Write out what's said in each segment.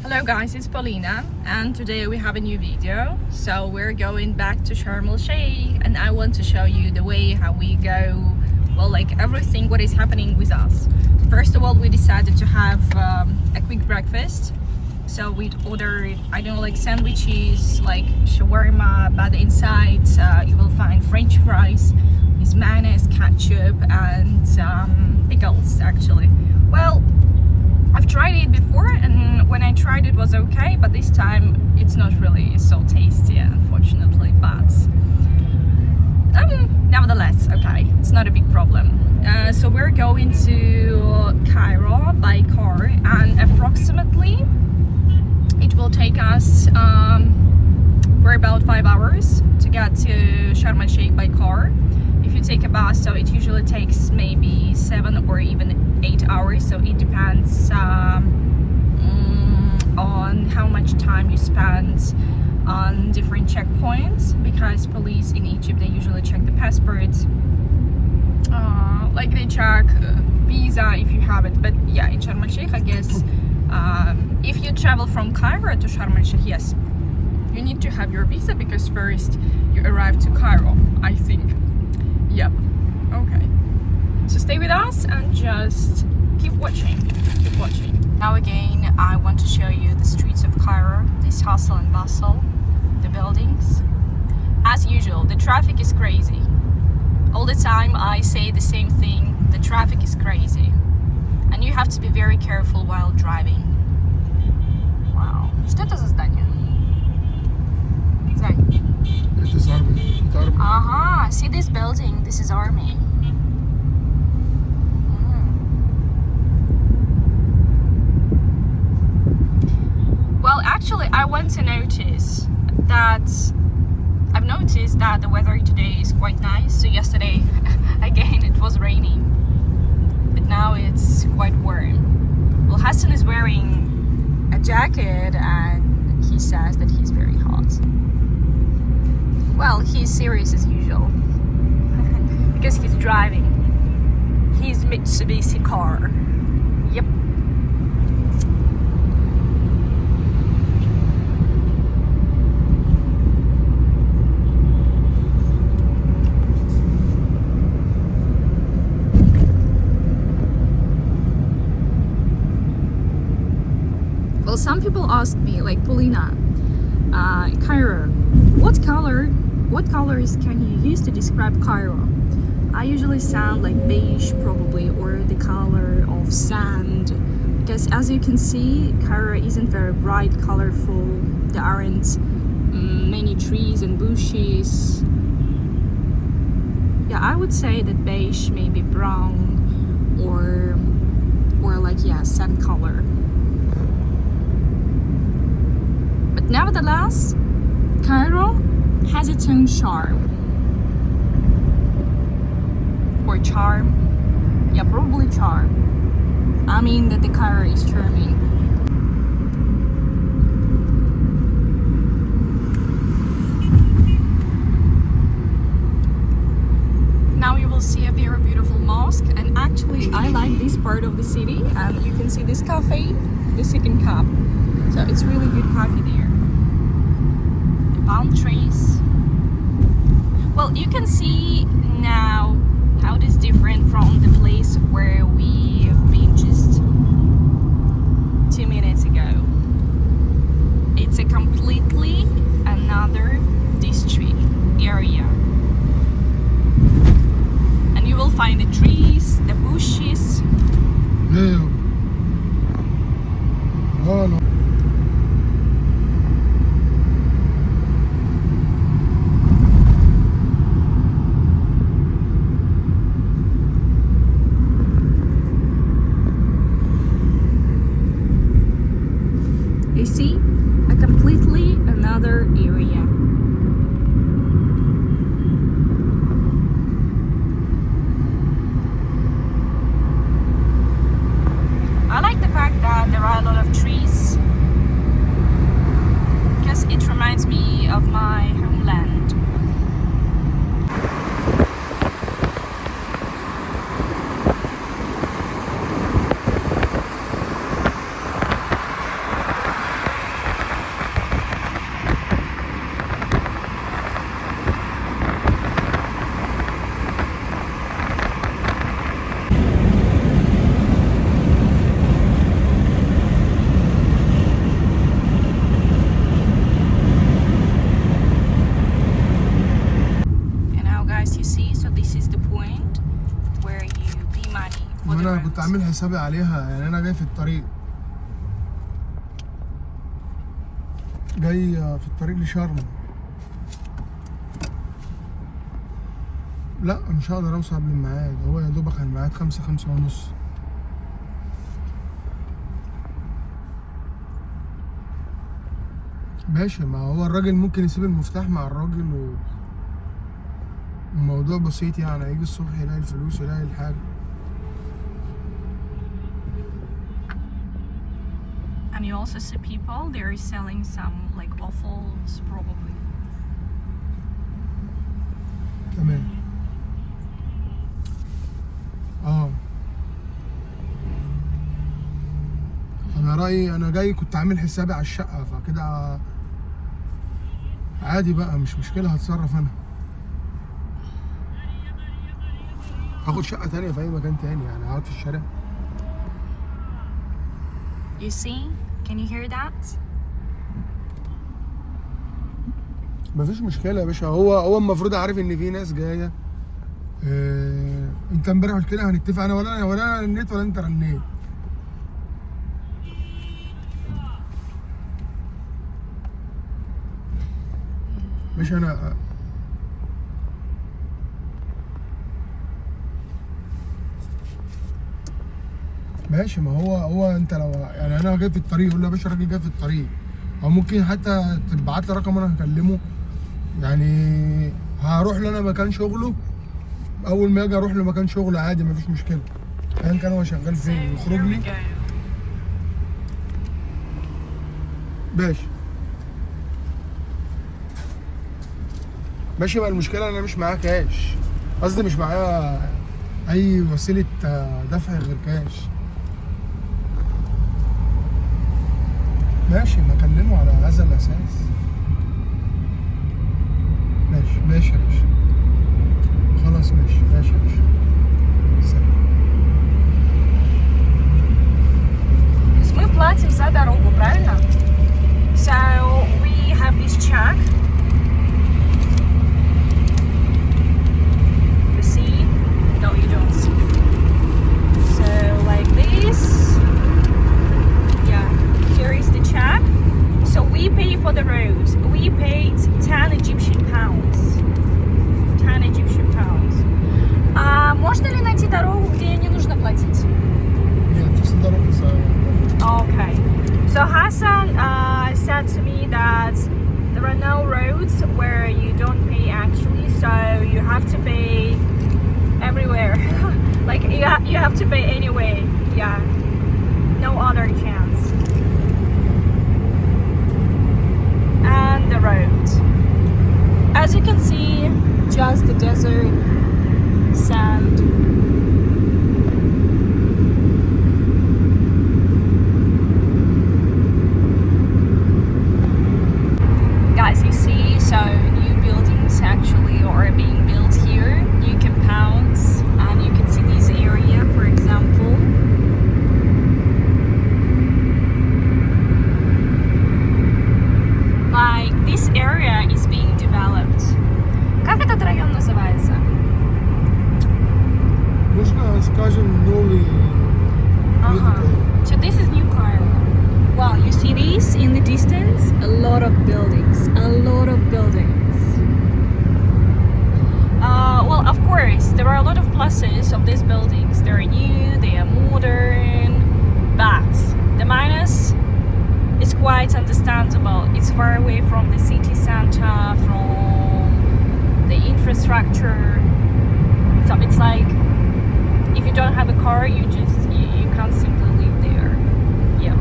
Hello guys, it's Paulina and today we have a new video. So we're going back to Sharm El Sheikh and I want to show you the way how we go, well, like everything what is happening with us. First of all, we decided to have a quick breakfast. So we ordered, I don't know, like sandwiches, like shawarma, but inside you will find French fries with mayonnaise, ketchup and pickles actually. Well, I've tried it before and when I tried it was okay, but this time it's not really so tasty unfortunately, but nevertheless okay, it's not a big problem. So we're going to Cairo by car and approximately it will take us for about 5 hours to get to Sharm El Sheikh by car. If you take a bus, so it usually takes maybe 7 or even 8 hours, so it depends on how much time you spend on different checkpoints, because police in Egypt, they usually check the passports, like they check visa if you have it. But yeah, in Sharm El Sheikh, I guess if you travel from Cairo to Sharm El Sheikh, yes, you need to have your visa because first you arrive to Cairo, I think. Yep. Okay. So stay with us and just keep watching. Now again, I want to show you the streets of Cairo, this hustle and bustle, the buildings. As usual, the traffic is crazy. All the time I say the same thing, the traffic is crazy. And you have to be very careful while driving. Wow. Что это за здание? It is army. Aha, see this building? This is army. Well, actually, I want to notice that I've noticed that the weather today is quite nice. So yesterday, again, it was raining, but now it's quite warm. Well, Hassan is wearing a jacket and he says that he's very hot. Well, he's serious as usual because he's driving his Mitsubishi car. Yep. Well, some people ask me, like, Paulina, Cairo, what colors can you use to describe Cairo? I usually sound like beige probably, or the color of sand, because as you can see, Cairo isn't very bright, colorful. There aren't many trees and bushes. Yeah, I would say that beige, maybe brown, or like, yeah, sand color. But nevertheless, Cairo has its own charm. Or charm. Yeah, probably charm. I mean that the Cairo is charming. Now you will see a very beautiful mosque, and actually I like this part of the city, and you can see this cafe, the Second Cup. So it's really good coffee there. The palm trees. Well, you can see now how it is different from the place where we've been just 2 minutes ago. It's a completely another district area. And you will find the trees, the bushes. Yeah. Oh, no. You see, a completely another area. I like the fact that there are a lot of trees because it reminds me of my homeland. عامل حسابي عليها، يعني انا جاي في الطريق، جاي في الطريق لشرم. لا مش هقدر اوصل قبل الميعاد، هو يا دوبك الميعاد 5:30. ماشي، ما هو الراجل ممكن يسيب المفتاح مع الراجل الموضوع بسيط يعني، هيجي الصبح يلاقي الفلوس يلاقي الحاجة. And you also see people, they're selling some like waffles probably. تمام. انا رأيي انا جاي كنت عامل حسابي على الشقة، فكده عادي بقى، مش مشكلة، هتصرف انا. هاخد شقة تانية في اي مكان تاني، يعني هقعد في الشارع. You see? Can you hear that? مفيش مشكلة يا باشا، هو المفروض عارف ان في ناس جاية. انت امبارح قلت لي هنتفق، انا ولا انا رنيت ولا انت رنيت. مش انا ماشي، ما هو انت لو يعني انا جاي في الطريق، قول له يا باشا الراجل جاي في الطريق، او ممكن حتى تبعت لي رقم وانا هكلمه، يعني هروح له انا مكان شغله، اول ما اجي اروح له مكان شغله عادي، مفيش مشكله، ايا كان هو شغال فين يخرج لي. ماشي بقى، المشكله انا مش معايا كاش، قصدي مش معايا اي وسيله دفع غير كاش. ماشي، ما اكلمه على هذا الاساس. ماشي يا باشا، خلاص ماشي يا باشا، سلام. Мы платим за дорогу, правильно? So we have this check. You see? No, you don't see. So like this. Yeah, here is the check. So we pay for the road. We paid 10 Egyptian pounds. 10 Egyptian pounds. Можно ли найти дорогу, где не нужно платить? Нет, все дороги за... Okay. So Hassan said to me that there are no roads where you don't pay actually, so you have to pay everywhere. Like you have to pay anyway. Yeah. No other chance. And the road. As you can see, just the desert, sand. Guys, you see, so new buildings actually are being built here, new compounds, and you can see this area, for example. Like, this area is being developed. Как этот район называется? Можно скажем новый... So this is New Cairo. Wow, you see these in the distance? A lot of buildings. A lot of buildings. Well, of course, there are a lot of pluses of these buildings. They are new, they are modern, but the minus is quite understandable. It's far away from the city center, from the infrastructure. So it's like, if you don't have a car, you can't simply live there. Yeah.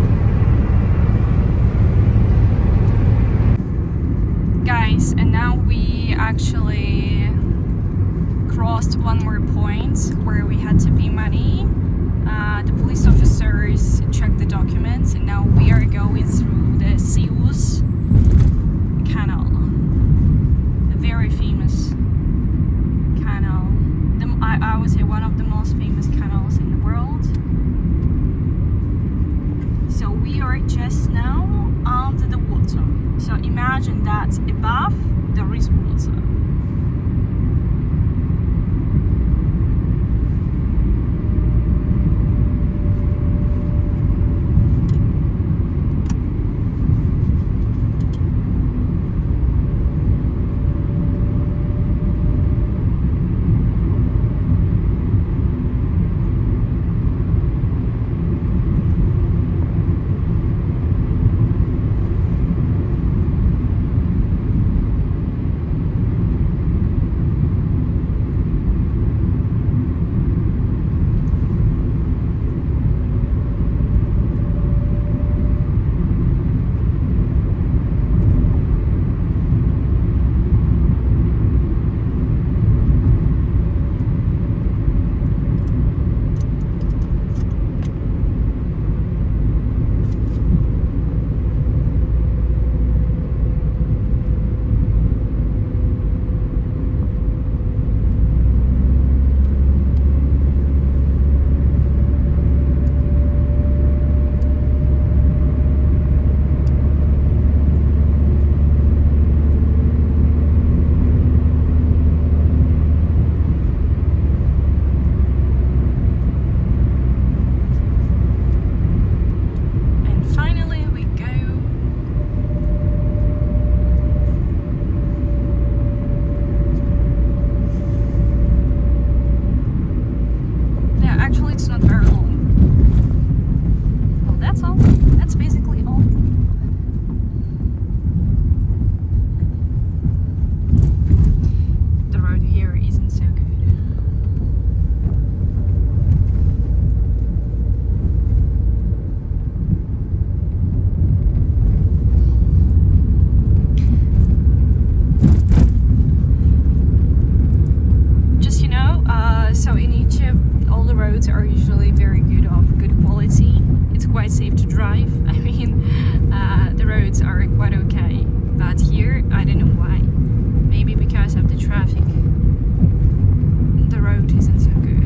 Guys, and now we actually crossed one more point where we had to pay money. The police officers checked the documents, and now we are going through the Suez Canal, a very famous canal. I would say one of the most famous canals in the world. So we are just now under the water. So imagine that above there is water. are usually very good, of good quality. It's quite safe to drive. I mean, the roads are quite okay. But here, I don't know why. Maybe because of the traffic. The road isn't so good.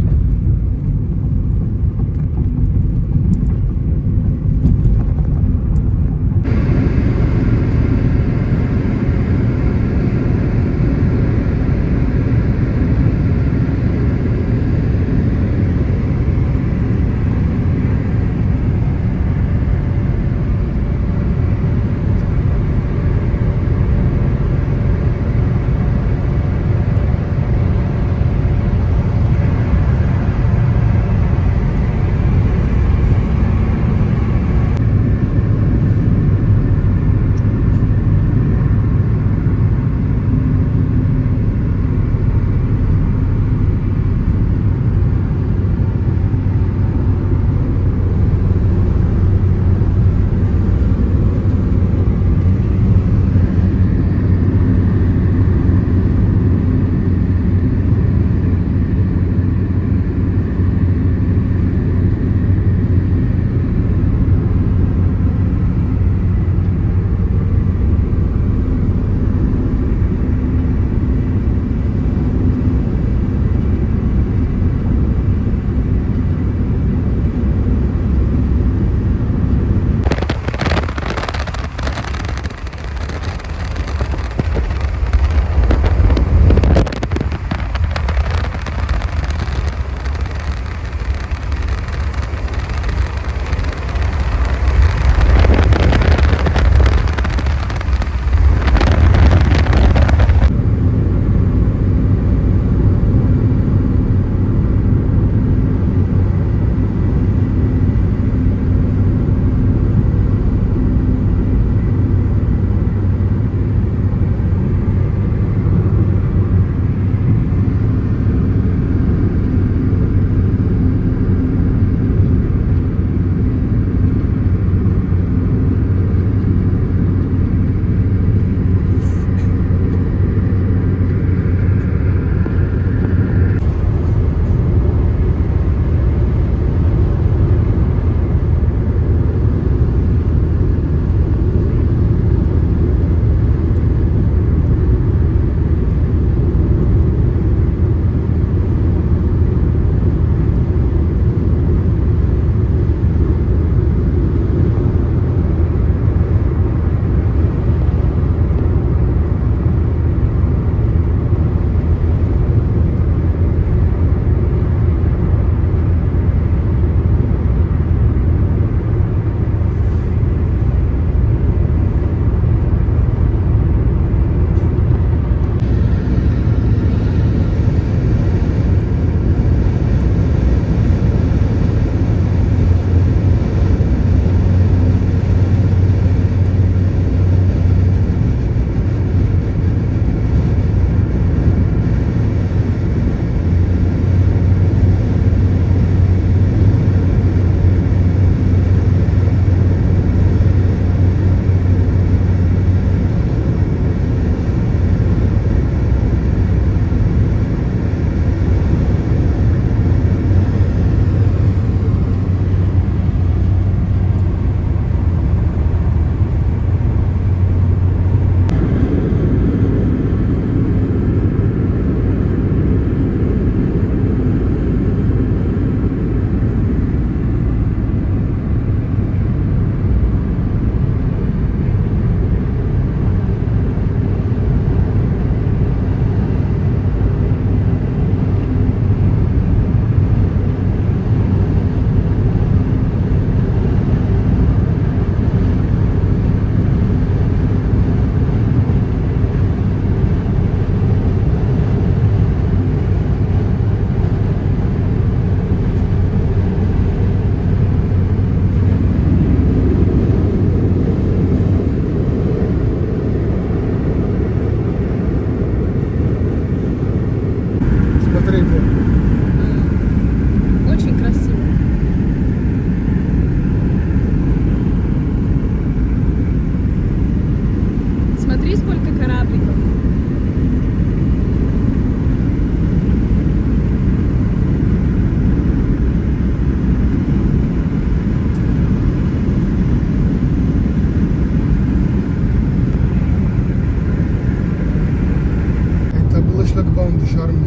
شرم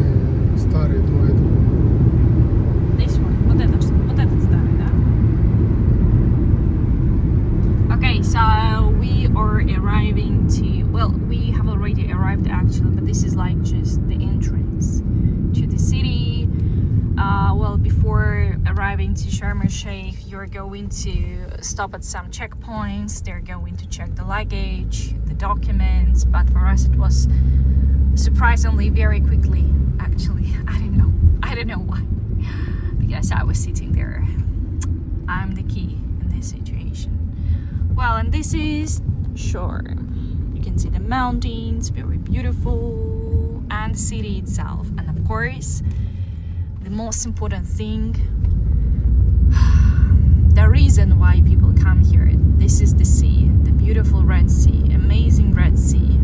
started وهيدا. This one. Вот этот старый, да? Okay, so we are arriving to, well, we have already arrived actually, but this is like just the entrance to the city. Well, before arriving to Sharm El Sheikh, you're going to stop at some checkpoints. They're going to check the luggage, the documents, but for us it was surprisingly very quickly, actually. I don't know why, because I was sitting there. I'm the key in this situation. Well, and this is Sharm. You can see the mountains, very beautiful, and the city itself. And of course, the most important thing, the reason why people come here, this is the sea, the beautiful Red Sea, amazing Red Sea.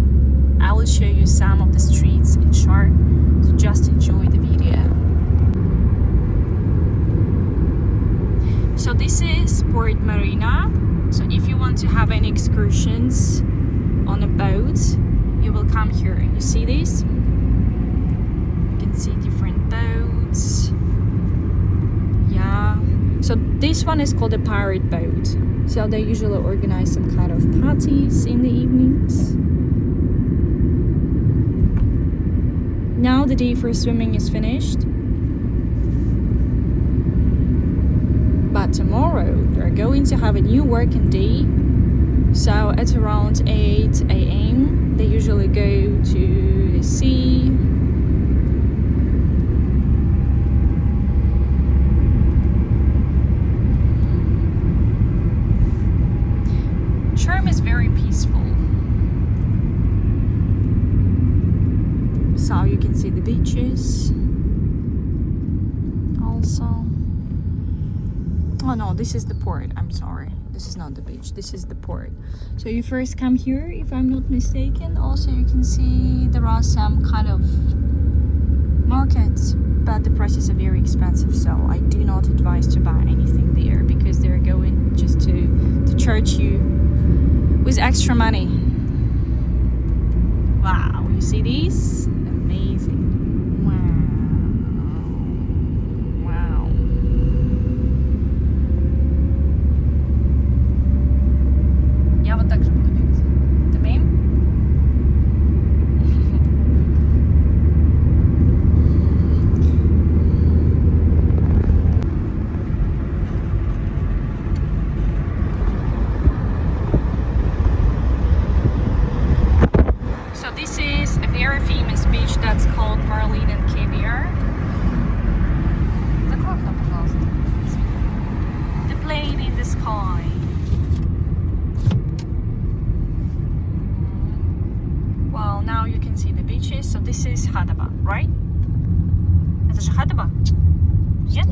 I will show you some of the streets in Sharm, so just enjoy the video. So this is Port Marina. So if you want to have any excursions on a boat, you will come here. You see this? You can see different boats. Yeah. So this one is called a pirate boat. So they usually organize some kind of parties in the evenings. Now the day for swimming is finished. But tomorrow they're going to have a new working day. So at around 8 a.m. they usually go to the sea. Sharm is very peaceful. So you can see the beaches also. Oh no, this is the port. I'm sorry. This is not the beach. This is the port. So you first come here, if I'm not mistaken. Also, you can see there are some kind of markets, but the prices are very expensive. So I do not advise to buy anything there because they're going just to charge you with extra money. Wow, you see these? Amazing. Я вот так же буду бегать. تمام؟ So this is a very famous beach that's called Marlin and Caviar. Закрой окно, пожалуйста. The plane in the sky. Well, now you can see the beaches. So this is Hadaba, right? Это же Hadaba? Yeah.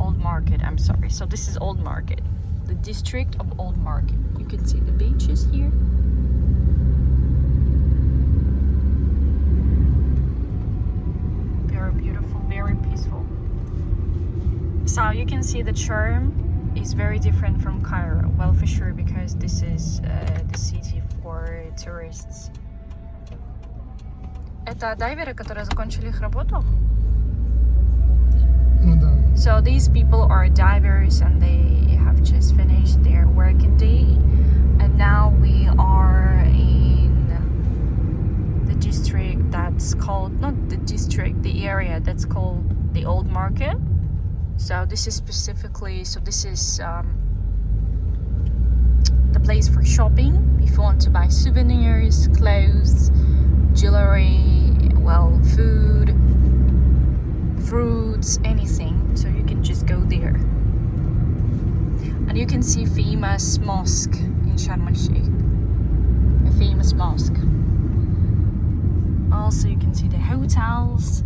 Old Market. I'm sorry. So this is Old Market, the district of Old Market. You can see the beaches here. Very beautiful, very peaceful. So you can see that Sharm is very different from Cairo. Well, for sure, because this is the city for tourists. Это дайверы, которые закончили их работу? Ну да. So these people are divers and they have just finished their working day. And now we are in the district that's called, not the district, the area that's called the Old Market. So this is specifically, so this is the place for shopping. If you want to buy souvenirs, clothes, jewelry, well, food, fruits, anything. So you can just go there. And you can see famous mosque in Sharm El Sheikh. A famous mosque. Also you can see the hotels.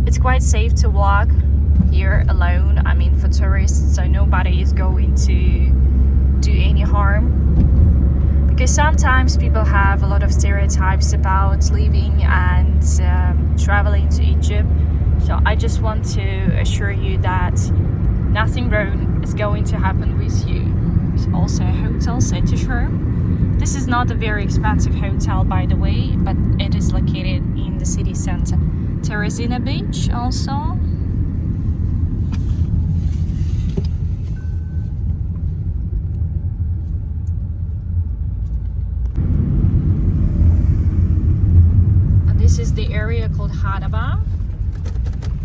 It's quite safe to walk here alone. I mean, for tourists, so nobody is going to do any harm. Because sometimes people have a lot of stereotypes about living and traveling to Egypt. So I just want to assure you that nothing wrong is going to happen with you. There's also a hotel, City Sharm. This is not a very expensive hotel, by the way, but it is located in the city center. Terrazina Beach also. And this is the area called Hadaba.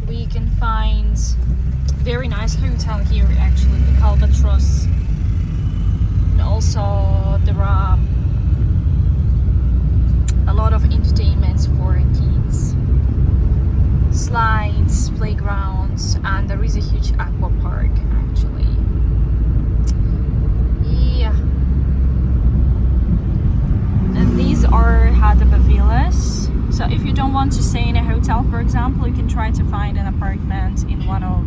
We can find very nice hotel here, actually, the Albatross. And also there are a lot of entertainments for kids, slides, playgrounds, and there is a huge aqua park, actually. Yeah. And these are Hadaba villas. So if you don't want to stay in a hotel, for example, you can try to find an apartment in one of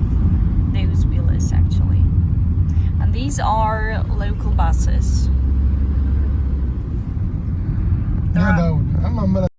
those villas, actually. And these are local buses. يا دولة.